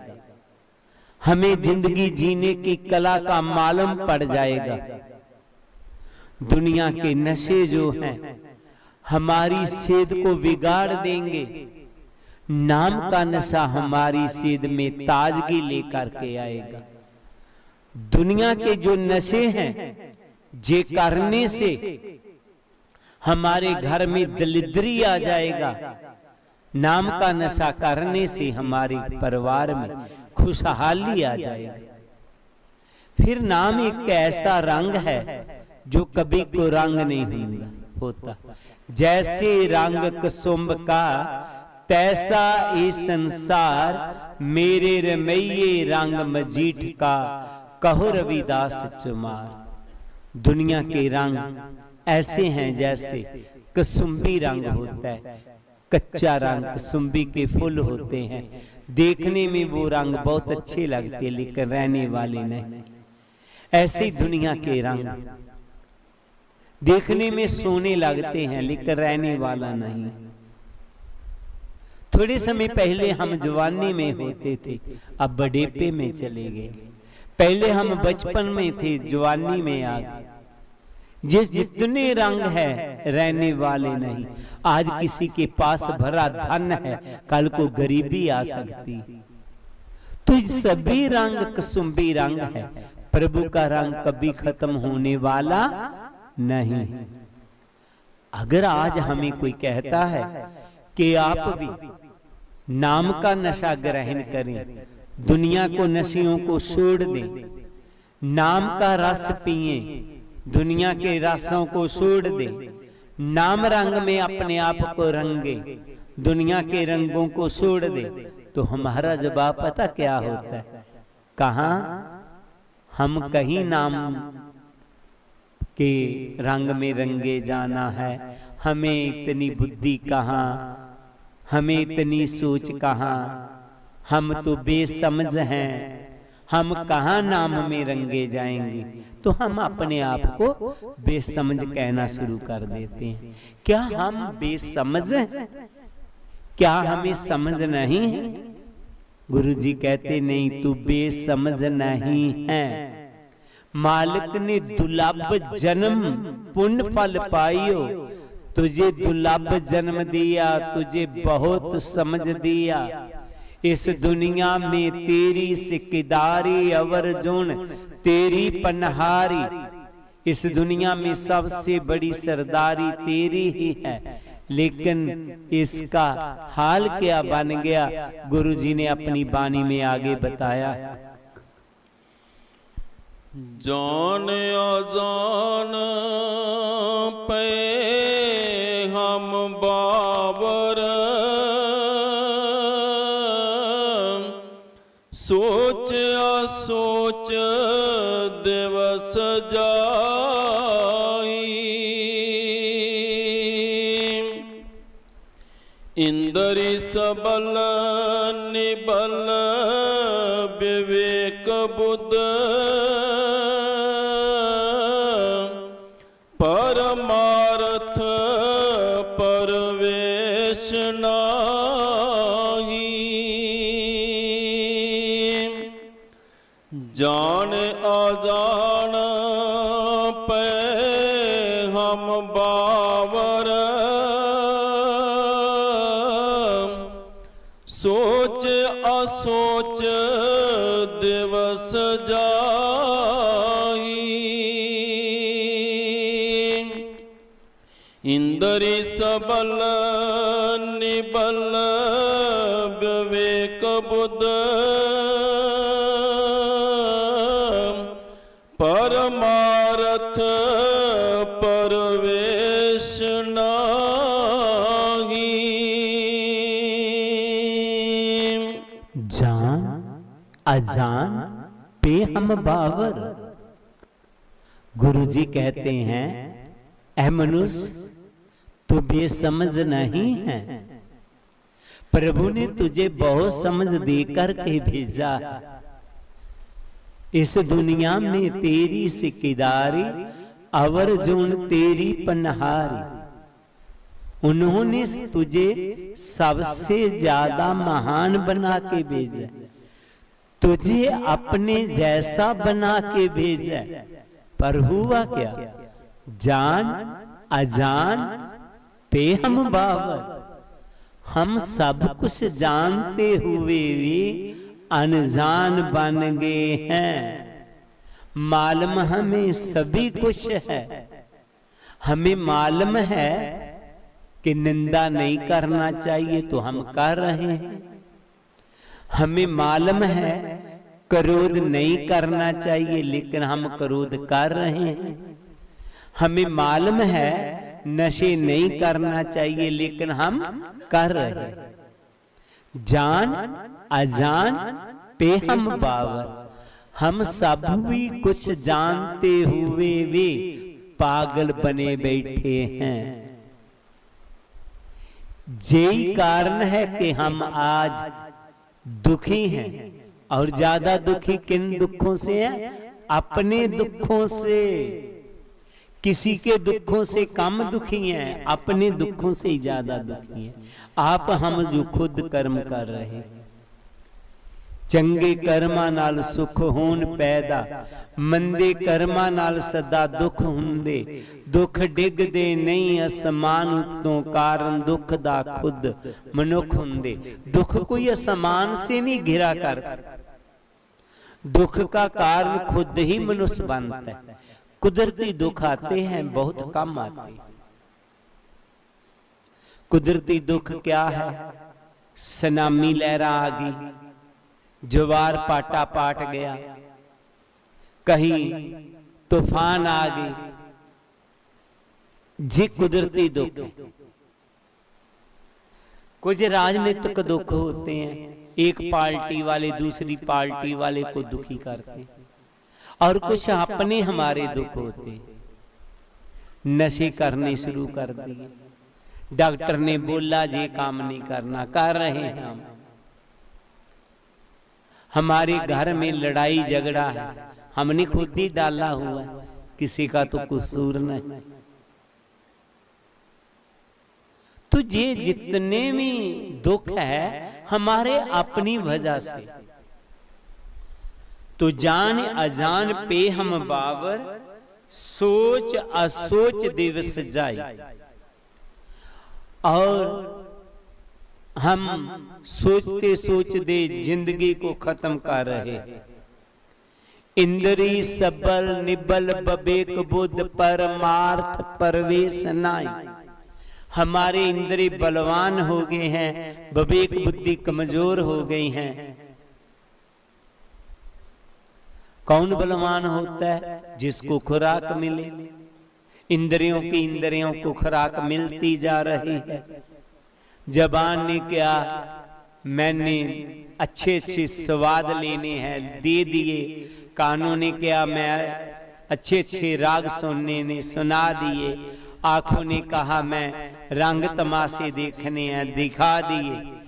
हमें जिंदगी जीने की कला का मालूम पड़ जाएगा। दुनिया के नशे जो हैं हमारी सेध को बिगाड़ देंगे। नाम का नशा हमारी सेध में ताजगी लेकर के आएगा। दुनिया के जो नशे हैं, जे करने से हमारे घर में दरिद्री आ जाएगा। नाम का नशा करने से हमारे परिवार में खुशहाली आ जाएगी। फिर नाम एक ऐसा रंग है जो कभी को रंग नहीं होता। जैसे रंग कुसुम का तैसा ये संसार, मेरे रमैये रंग मजीठ का, कहो रविदास चुमार। दुनिया के रंग ऐसे हैं जैसे कुसुम्बी रंग होता है। कच्चा रंग कुसुम्बी के फूल होते हैं, देखने में वो रंग बहुत अच्छे लगते लेकिन रहने वाले नहीं। ऐसी दुनिया के रंग देखने में सोने लगते हैं लेकिन रहने वाला नहीं। थोड़े समय पहले हम जवानी में होते थे, अब बुढ़ापे में चले गए। पहले हम बचपन में थे, जवानी में आ गए। जिस जितने रंग है रहने वाले नहीं। आज किसी के पास भरा धन है, कल को गरीबी आ सकती। तो सभी रंग कुसुम्बी रंग है। प्रभु का रंग कभी खत्म होने वाला नहीं। अगर आज हमें कोई कहता है कि आप भी नाम का नशा ग्रहण करें, दुनिया को नशियों को छोड़ दें, नाम का रस पिए, दुनिया के रसों को छोड़ दे, नाम रंग में अपने आप को रंगे, दुनिया के रंगों को छोड़ दे, तो हमारा जवाब पता क्या होता है? कहां हम कहीं नाम के रंग में रंगे जाना है। हमें इतनी बुद्धि कहां, हमें इतनी सोच कहां, हम तो बेसमझ हैं, हम कहां नाम में रंगे जाएंगे। तो हम अपने आप को बेसमझ कहना शुरू कर देते हैं। क्या हम बेसमझ हैं? क्या हमें समझ नहीं है? गुरु जी कहते नहीं, तू बेसमझ नहीं है। मालिक ने दुर्लभ जन्म पुण्य फल पाइयो, तुझे दुर्लभ जन्म दिया, तुझे बहुत समझ दिया। इस दुनिया में तेरी सिकदारी अवर जोन तेरी पनहारी। इस दुनिया में सबसे बड़ी सरदारी तेरी ही है, लेकिन इसका हाल क्या बन गया, गुरु जी ने अपनी वाणी में आगे बताया। जान अजान पे हम बाबर, सोच असोच दिवस जाई। इंद्री सबल निबल विवेक बुद्ध, परमार्थ परवेश नाही। जान अजान पे हम बावर, सोच असोच दिवस जाई। इंद्री सबल निबल विवेक बुद्ध, परमार्थ परवेश नाही। जान अजान पे हम बावर। गुरु जी कहते हैं, ऐ मनुष्य तू बेसमझ नहीं है। प्रभु ने तुझे बहुत समझ देकर के भेजा। इस दुनिया में तेरी सिकदारी अवर जोन तेरी पनहारी। उन्होंने तुझे सबसे ज्यादा महान बना के भेजा, तुझे अपने जैसा बना के भेजा। पर हुआ क्या? जान अजान पे हम बावर, हम सब कुछ जानते हुए भी अनजान बन गए हैं। मालूम हमें सभी कुछ है, हमें मालूम है कि निंदा नहीं करना चाहिए तो हम कर रहे हैं। हमें मालूम है क्रोध नहीं करना चाहिए लेकिन हम क्रोध कर रहे हैं। हमें मालूम है नशे नहीं करना चाहिए लेकिन हम कर रहे हैं। जान अजान पे हम बावर, हम सब भी कुछ जानते हुए भी पागल बने बैठे हैं। यही कारण है कि हम आज दुखी हैं। और ज्यादा दुखी किन दुखों से हैं? अपने दुखों से। किसी के दुखों से कम दुखी हैं, अपने दुखों से ही ज्यादा दुखी हैं। आप हम जो खुद कर्म कर रहे हैं। चंगे कर्मां नाल सुख होन पैदा, मंदे कर्मां नाल सदा दुख हुंदे। दुख डिगदे नहीं असमान उत्तों, कारण दुख दा खुद मनुख हुंदे। दुख कोई असमान से नहीं घिरा करता, दुख का कारण खुद ही मनुष्य बनता है। कुदरती दुख आते हैं, बहुत कम आते हैं। कुदरती दुख क्या है? सुनामी लहरा आ गई, ज्वार पाटा पाट गया, कहीं तूफान आ गई, जी कुदरती दुख। कुछ राजनीतिक दुख होते हैं, एक पार्टी वाले दूसरी पार्टी वाले को दुखी करते हैं। और कुछ अपने हमारे दुख होते हैं। नशे करने शुरू कर दिए, डॉक्टर ने बोला ये काम नहीं करना, कर रहे हैं हम। हमारे घर में लड़ाई झगड़ा है, हमने खुद ही डाला हुआ, किसी का तो कसूर नहीं। तो ये जितने भी दुख है हमारे अपनी वजह से। तो जान अजान पे हम बावर, सोच असोच दिवस जाए। और हम सोचते सोचते जिंदगी को खत्म कर रहे। इंद्री सबल निबल बबेक बुद्ध परमार्थ परवेश नाई। हमारे इंद्री बलवान हो गए हैं, बबेक बुद्धि कमजोर हो गई हैं। कौन बलवान होता है? जिसको खुराक मिले। इंद्रियों को खुराक मिलती जा रही है। जबान ने क्या, मैंने अच्छे अच्छे स्वाद लेने हैं, दे दिए। कानों ने क्या, मैं अच्छे अच्छे राग सुनने ने सुना दिए। आंखों ने कहा मैं रंग तमाशे देखने हैं, दिखा दिए।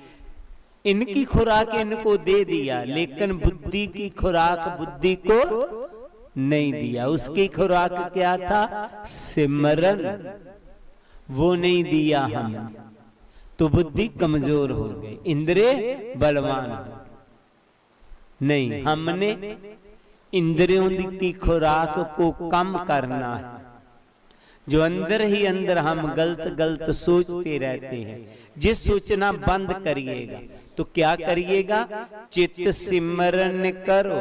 इनकी खुराक इनको दे दिया, लेकिन बुद्धि की खुराक बुद्धि को नहीं दिया। उसकी खुराक क्या था? सिमरन, वो नहीं दिया हमने, तो बुद्धि कमजोर हो गई, इंद्रिय बलवान हो गई। नहीं, हमने इंद्रियों की खुराक को कम करना है। जो अंदर ही अंदर हम गलत गलत सोचते रहते हैं, जिस सोचना बंद करिएगा तो क्या करिएगा? चित्त सिमरन करो,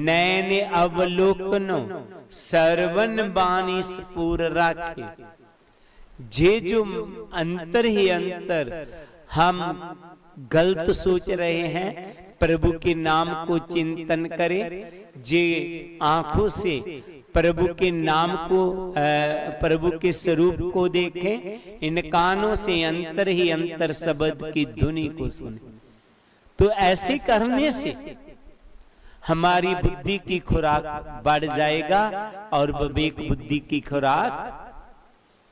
नैन अवलोकनो, सर्वन बानी स्फुर राखे। जे जो अंतर ही अंतर हम गलत सोच रहे हैं, प्रभु के नाम को चिंतन करें। जे आंखों से प्रभु के नाम को, प्रभु के स्वरूप को देखें। इन कानों से अंतर ही अंतर शब्द की धुनी को सुने। तो ऐसे करने से हमारी बुद्धि की खुराक बढ़ जाएगा और विवेक बुद्धि की खुराक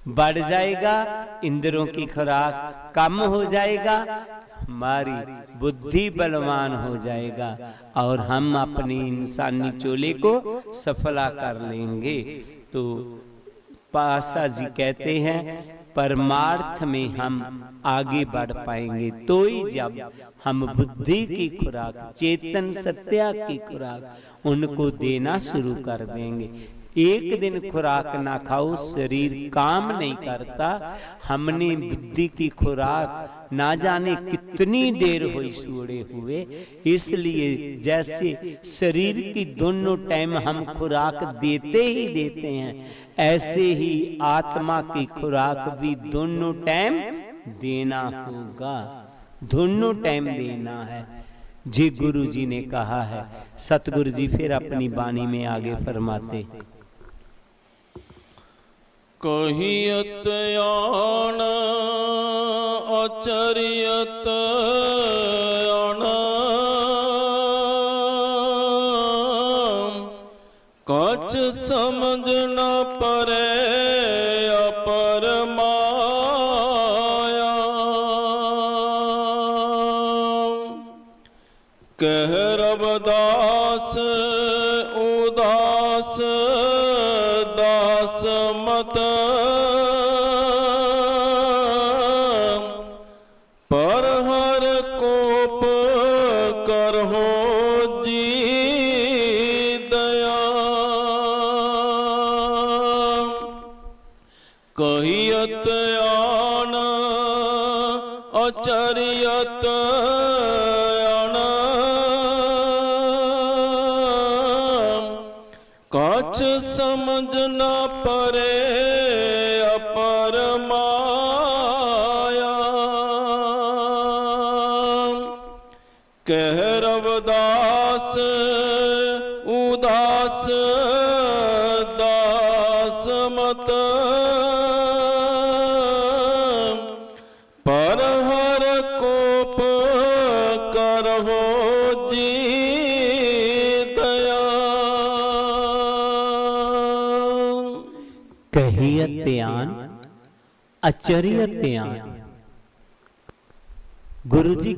बढ़ जाएगा, इंद्रियों की खुराक कम हो जाएगा, हमारी बुद्धि बलवान हो जाएगा और हम अपनी इंसानी चोले को सफला कर लेंगे। तो पासा जी कहते हैं परमार्थ में हम आगे बढ़ पाएंगे तो ही जब हम बुद्धि की खुराक, चेतन सत्या की खुराक उनको देना शुरू कर देंगे। एक दिन खुराक ना खाओ शरीर काम नहीं करता। हमने बुद्धि की खुराक ना जाने कितनी देर हुई छोड़े हुए, इसलिए जैसे शरीर की दोनों टाइम हम खुराक देते ही देते हैं, ऐसे ही आत्मा की खुराक भी दोनों टाइम देना होगा, दोनों टाइम देना है जी। गुरु जी ने कहा है। सतगुरु जी फिर अपनी वाणी में आगे फरमाते, कहियत आन आचरियत आन, कछ समझ न परे अपर माया। कह रविदास उदास दास मत, पर हर कोप करहो जी दया। कहियत आन आचरियत आन, कछ समझ न परे अपर माया। कह रविदास उदास दास मत, पर हर कोप करहो जी दया। कहियत आन आचरियत आन। गुरु जी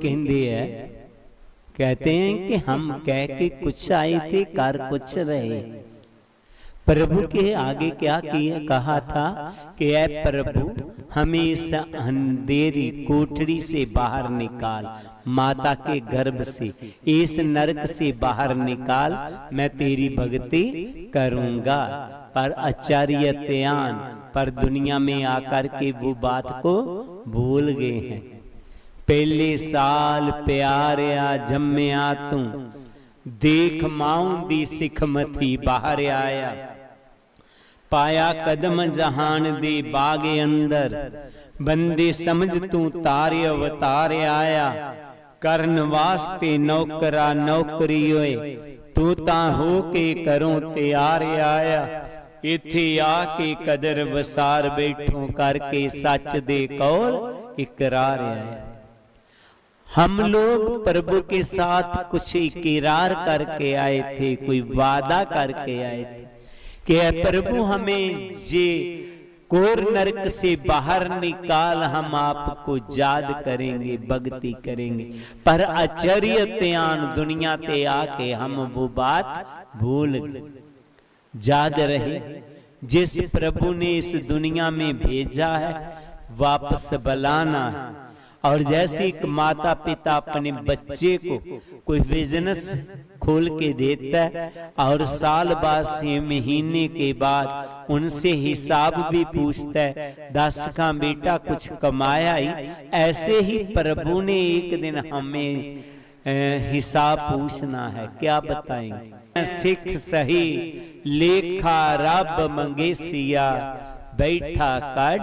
कहते हैं कि हम कह के कुछ आए थे, कर कुछ रहे। प्रभु के आगे क्या किया कहा था कि ऐ प्रभु हमें इस अंधेरी कोठरी से बाहर निकाल, माता के गर्भ से इस नरक से बाहर निकाल, मैं तेरी भक्ति करूंगा। पर आचार्यत्यान पर दुनिया में आकर के वो बात को भूल गए हैं। पहले साल प्यारिया जम्मया तू, देख माऊं दी सिख मथी बाहर आया, पाया कदम जहान दे बागे अंदर, बंदे समझ तू तारे अवतार आया, करन वास्ते नौकरा नौकरी होए, तू ता हो के करो तैयार आया, इथे आके कदर वसार बैठो करके सच दे कौल इकरार आया। हम लोग प्रभु के साथ कुछ इकरार करके आए थे, कोई वादा करके आए थे कि प्रभु हमें जे कोर नरक से बाहर निकाल, हम आपको याद करेंगे, भक्ति करेंगे। पर आचर्यत्यान दुनिया ते आके हम वो बात भूल गए। याद रहे जिस प्रभु ने इस दुनिया में भेजा है वापस बुलाना है। और जैसे एक माता पिता अपने बच्चे को कोई बिजनेस खोल के देता है और साल बाद 6 महीने के बाद उनसे हिसाब भी पूछता है, 10 का बेटा कुछ कमाया ही, ऐसे ही प्रभु ने एक दिन हमें हिसाब पूछना है। क्या बताएंगे? सिख सही लेखा रब मंगेसिया, बैठा कड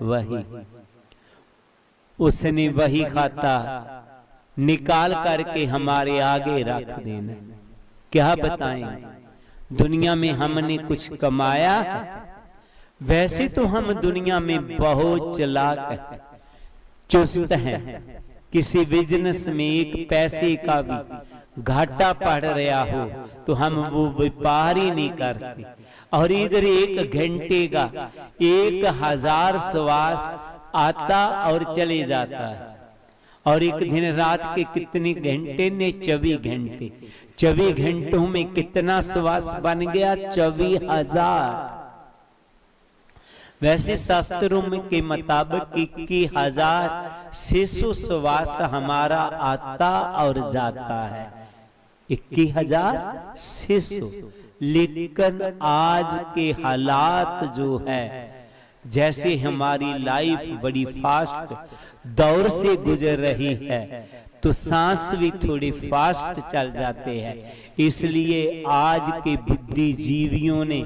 वही। उसने वही खाता निकाल करके हमारे आगे रख देना। क्या बताएं? दुनिया में हमने कुछ कमाया है? वैसे तो हम दुनिया में बहुत चालाक हैं, चुस्त हैं। किसी बिजनेस में एक पैसे का भी घाटा पड़ रहा हो तो हम वो व्यापार ही नहीं करते। और इधर 1 घंटे का 1000 श्वास आता और चले जाता है। और एक दिन रात के कितने घंटे ने? 24 घंटे। 24 घंटों में कितना श्वास बन गया? 24,000। वैसे शास्त्रों में के मुताबिक 21,600 श्वास हमारा आता और जाता है। 21,600। लेकिन आज के हालात जो है, जैसे हमारी लाइफ बड़ी फास्ट दौर से गुजर रही है, तो सांस भी थोड़ी फास्ट चल जाते हैं। इसलिए आज के बुद्धिजीवियों ने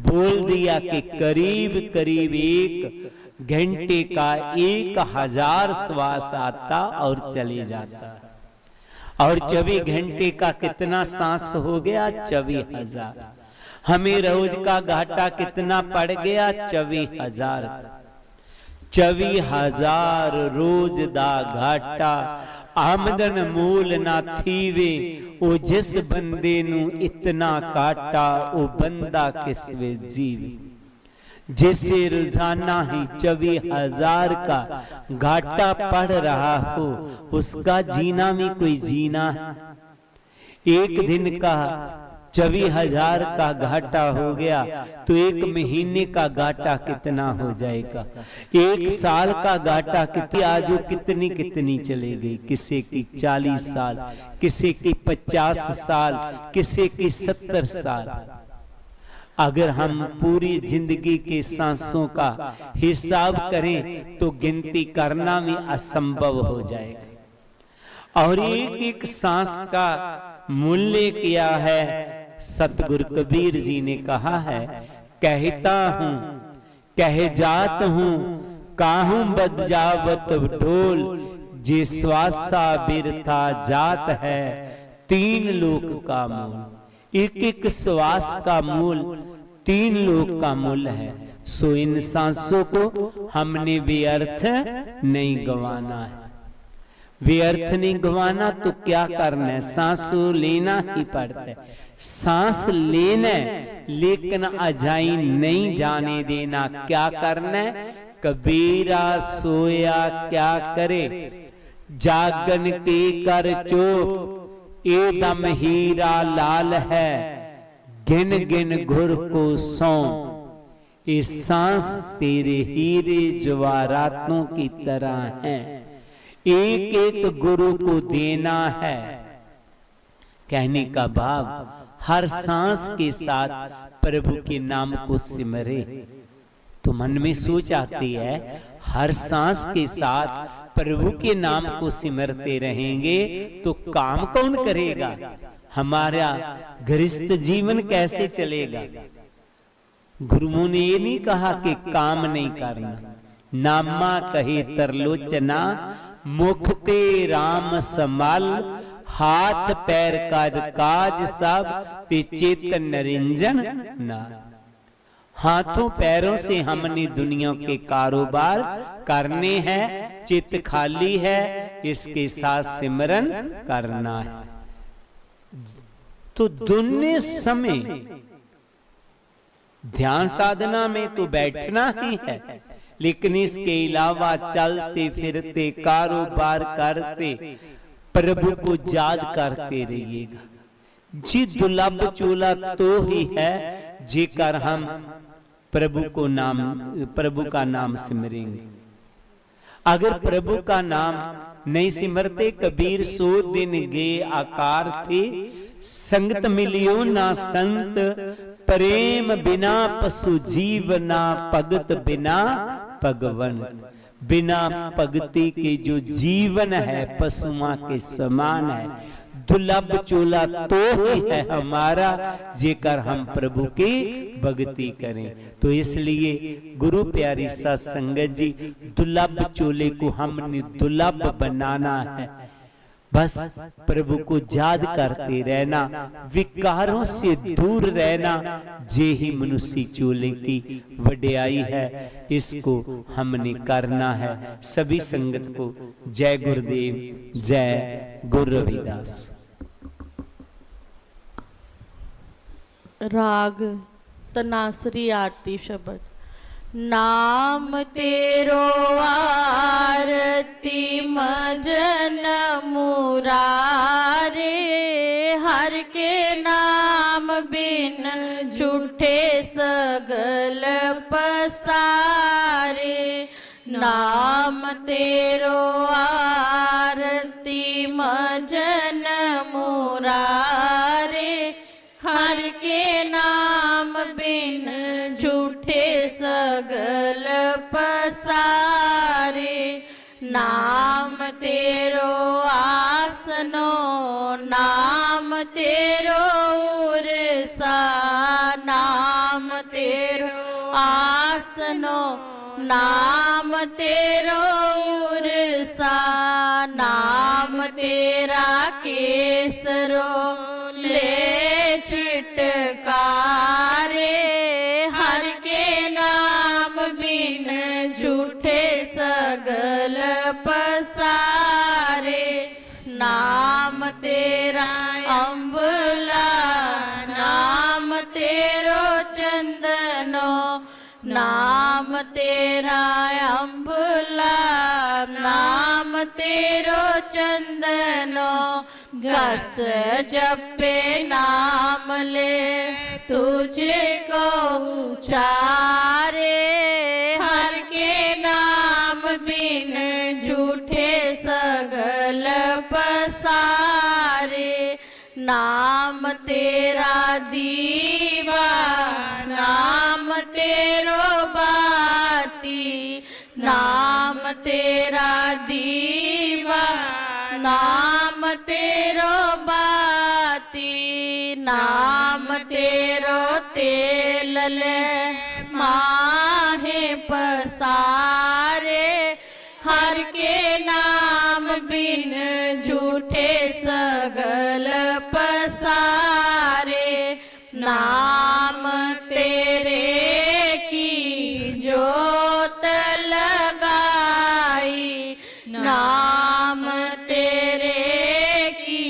बोल दिया कि करीब करीब 1 घंटे का 1000 श्वास आता और चले जाता, और 24 घंटे का कितना सांस हो गया? 24,000। हमें रोज का घाटा कितना पड़ गया? 24,000। 24,000 रोज दा घाटा आमदन मूल ना थीवे, ओ जिस बंदे नू इतना काटा ओ बंदा किस वे जीवे। जिसे रोजाना ही 24,000 का घाटा पड़ रहा हो, उसका जीना भी कोई जीना है। एक दिन का 24,000 का घाटा हो गया तो 1 महीने का घाटा कितना हो जाएगा? 1 साल का घाटा कितनी आज कितनी कितनी चले गई? किसी की 40 साल, किसी की 50 साल, किसी की 70 साल। अगर हम पूरी जिंदगी के सांसों का हिसाब करें तो गिनती करना भी असंभव हो जाएगा। और एक एक सांस का मूल्य क्या है? सतगुरु कबीर जी ने कहा है, कहता हूं कह जात हूं काहूं बजावत ढोल, जे श्वासा बिरथा जात है 3 लोक का मूल। एक एक श्वास का मूल 3 लोक का मूल है। सो इन सांसों को हमने व्यर्थ नहीं गंवाना है। व्यर्थ नहीं गंवाना तो क्या करना है? सांस लेना ही पड़ता है। सांस लेना लेकिन अजाई नहीं जाने देना। क्या करना है? कबीरा सोया क्या करे, जागन के कर चोप, ए दम हीरा लाल है, गिन गिन घुर को सौ। ये सांस तेरे हीरे जवाहरातों की तरह है, एक एक गुरु को देना है। कहने का भाव, हर सांस के साथ प्रभु के नाम को सिमरे। तो मन में सोच आती है, हर सांस के साथ प्रभु के नाम को सिमरते रहेंगे तो काम कौन करेगा? हमारा गृहस्थ जीवन कैसे चलेगा? गुरुओं ने ये नहीं कहा कि काम नहीं करना। नामा कहे तरलोचना, मुख ते राम समाल, हाथ पैर का काज सब ते चेतन निरंजन ना। हाथों पैरों से हमने दुनिया के कारोबार करने हैं, चित्त खाली है, इसके साथ सिमरन करना है। तो दुनिया समय ध्यान साधना में तो बैठना ही है, लेकिन इसके अलावा चलते फिरते कारोबार करते प्रभु को याद करते रहिएगा। जी दुर्लभ चोला तो ही है जेकर हम प्रभु का नाम सिमरेंगे। अगर प्रभु का नाम नहीं सिमरते, कबीर 100 दिन गे आकार थे, संगत मिलियो ना संत, प्रेम बिना पशु जीवना, भगत बिना भगवन। बिना भक्ति के जो जीवन है पशुओं के समान है। दुर्लभ चोला तो ही है हमारा जेकर हम प्रभु की भक्ति करें। तो इसलिए गुरु प्यारी साध संगत जी, दुर्लभ चोले को हमने दुर्लभ बनाना है। बस प्रभु को याद करते रहना, विकारों से दूर रहना, जे ही मनुष्य चोले की वड्याई है। इसको हमने करना है। सभी संगत को जय गुरुदेव, जय गुरु रविदास। राग तनासरी आरती शब्द। नाम तेरो आरती मजन मुरारे, हर के नाम बिन झूठे सगल पसारे। नाम तेरो आरती मजन मुरारे, हर के नाम बिन झूठे सगल पसारे। नाम तेरो आसनो नाम तेरो उरसा, नाम तेरो आसनो नाम तेरो उरसा। नाम तेरा केसरो ले चिटकारे। हर के नाम बिन झूठे सगल पसारे। नाम तेरा अम्बला नाम तेरो चंदनो, नाम तेरा अम्बला नाम तेरो चंदनो। घस जपे नाम ले तुझको उचारे। हर के नाम बिन झूठे सगल पसारे। नाम तेरा दीवा नाम तेरो बाती, नाम तेरा दीवा नाम तेरो बाती। नाम तेरो तेल ले माहे पसारे। हर के नाम बिन झूठे सगल पसारे। नाम तेरे की जोत लगाई, नाम तेरे की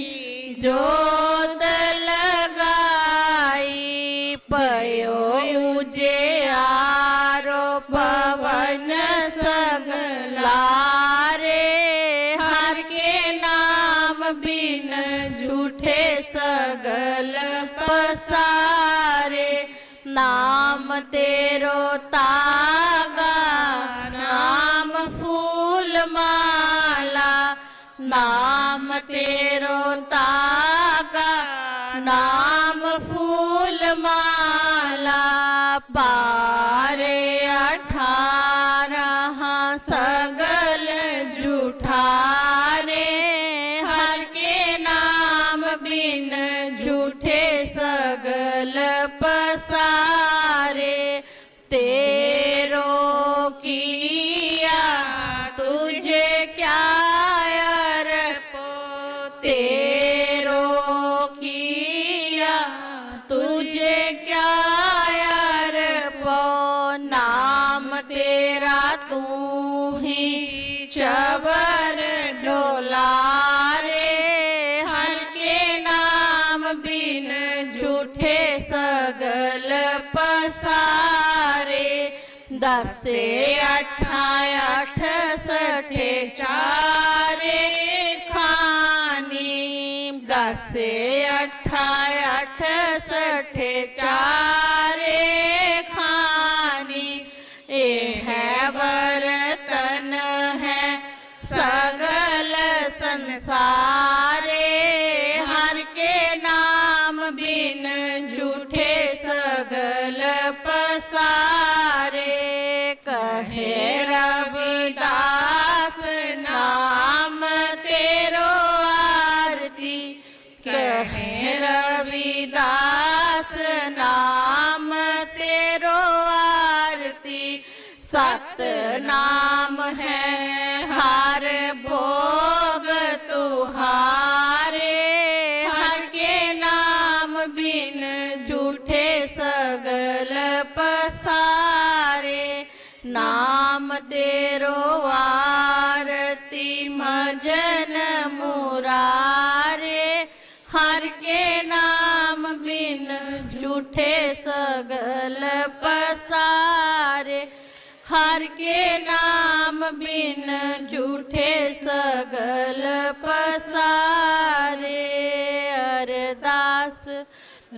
जोत लगाई। पयो उजियारो पवन सगलारे। हर के नाम बिन झूठे सगल पसारे। नाम तेरो तागा नाम फूल माला, नाम तेरो तागा नाम फूल माला। पारे 18 सगल झूठारे। हर के नाम बिन झूठे सगल पसारे। तेरो किया तुझे क्या अर्पो, तेरो किया तुझे क्या अर्पो। नाम तेरा तू ही चबर डोलारे। हर के नाम बिन झूठे सगल पसारे। 10 8 68 चारे खानी, 10 8 68 चारे खानी। ये है बर्तन है सगल संसारे। हर के नाम बिन झूठे सगल पसारे। कहे रविदास नाम तेरो आरती, कहे रविदास नाम तेरो आरती। सत नाम है हर भोग तुहारे। हर के नाम बिन झूठे सगल पसारे। नाम तेरो आरती मजन मुरारे। हर के नाम बिन झूठे सगल पसारे। हर के नाम बिन झूठे सगल पसारे। अरदास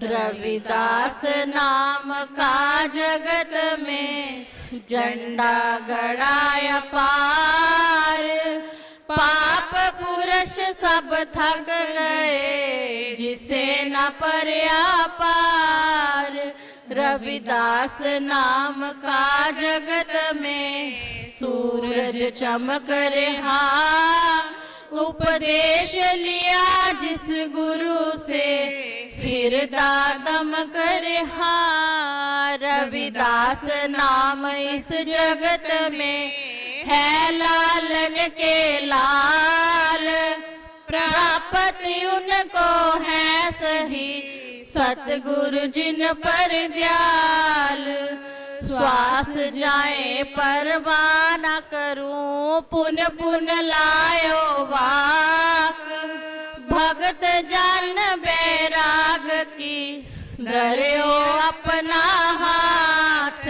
रविदास नाम का जगत में झंडा गड़ाया पार। पाप पुरुष सब थक गए जिसे न परया पार। रविदास नाम का जगत में सूरज चमक रहा। उपदेश लिया जिस गुरु से फिर दादम रहा। रविदास नाम इस जगत में है लालन के लाल। प्राप्त उनको है सही सतगुरु जिन पर दयाल। श्वास जाए परवाह न करूं पुन पुन लायो वाक। भगत जन बैराग की धर्यो अपना हाथ।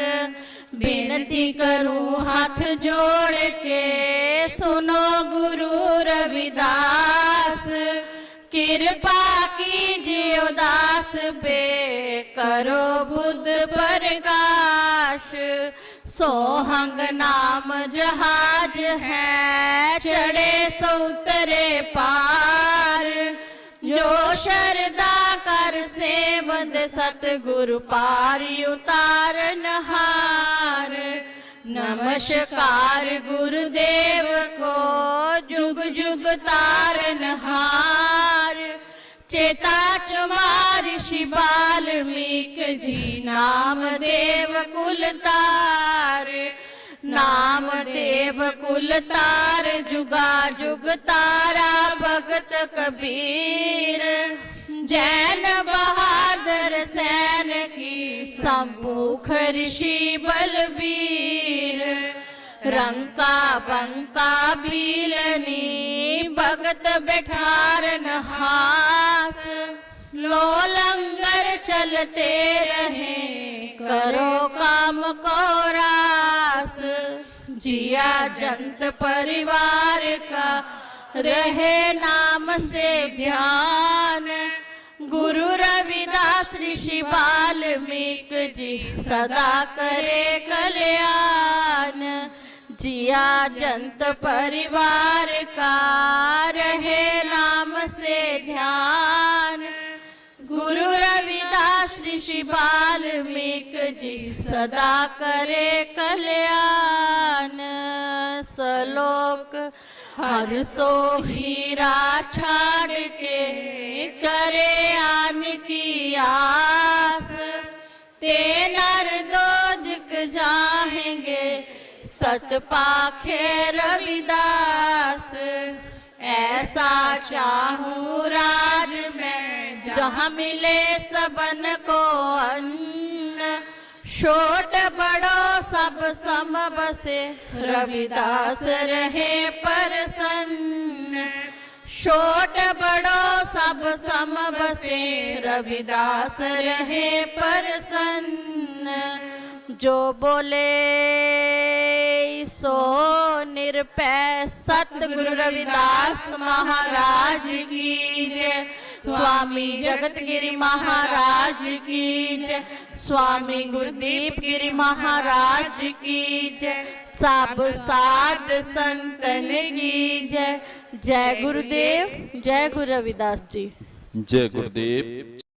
विनती करूं हाथ जोड़ के सुनो गुरु रविदास। कृपा कीजिए उदास पे करो बुद्ध प्रकाश। सोहंग नाम जहाज है चढ़े सो उतरे पार। जो शरदा कर सेवंद सतगुरु पारी उतारन हार। नमस्कार गुरुदेव को जुग जुग तारन हार। चेता चमार ऋषि वाल्मीकि जी नाम देव कुल तार। नाम देव कुल तार जुगा जुग तारा भगत कबीर। जैन बहादुर सैन की सम्मुख ऋषि बलबीर। रंका बंका बीलनी भगत बैठारन हास। लो लंगर चलते रहे करो काम को रास। जिया जंत परिवार का रहे नाम से ध्यान। गुरु रविदास ऋषि वाल्मीकि जी सदा करे कल्याण। जिया जंत परिवार का रहे नाम से ध्यान। गुरु रविदास ऋषि वाल्मीकि जी सदा करे कल्याण। श्लोक हर सो हीरा छाड़ के करे आन की आस। ते नर दोजक जाएंगे सत पाखे रविदास। ऐसा चाहूं राज में जहाँ मिले सबन को अन्न। छोट बड़ो सब सम बसे रविदास रहे प्रसन्न। छोट बड़ो सब सम बसे रविदास रहे प्रसन्न। जो बोले सो निरपै सतगुरु रविदास महाराज की जय। स्वामी जगत गिरी महाराज की जय। स्वामी गुरुदीप गिरी महाराज की जय। सब साध संतन की जय। जय गुरुदेव जय गुरु रविदास जी। जय गुरुदेव।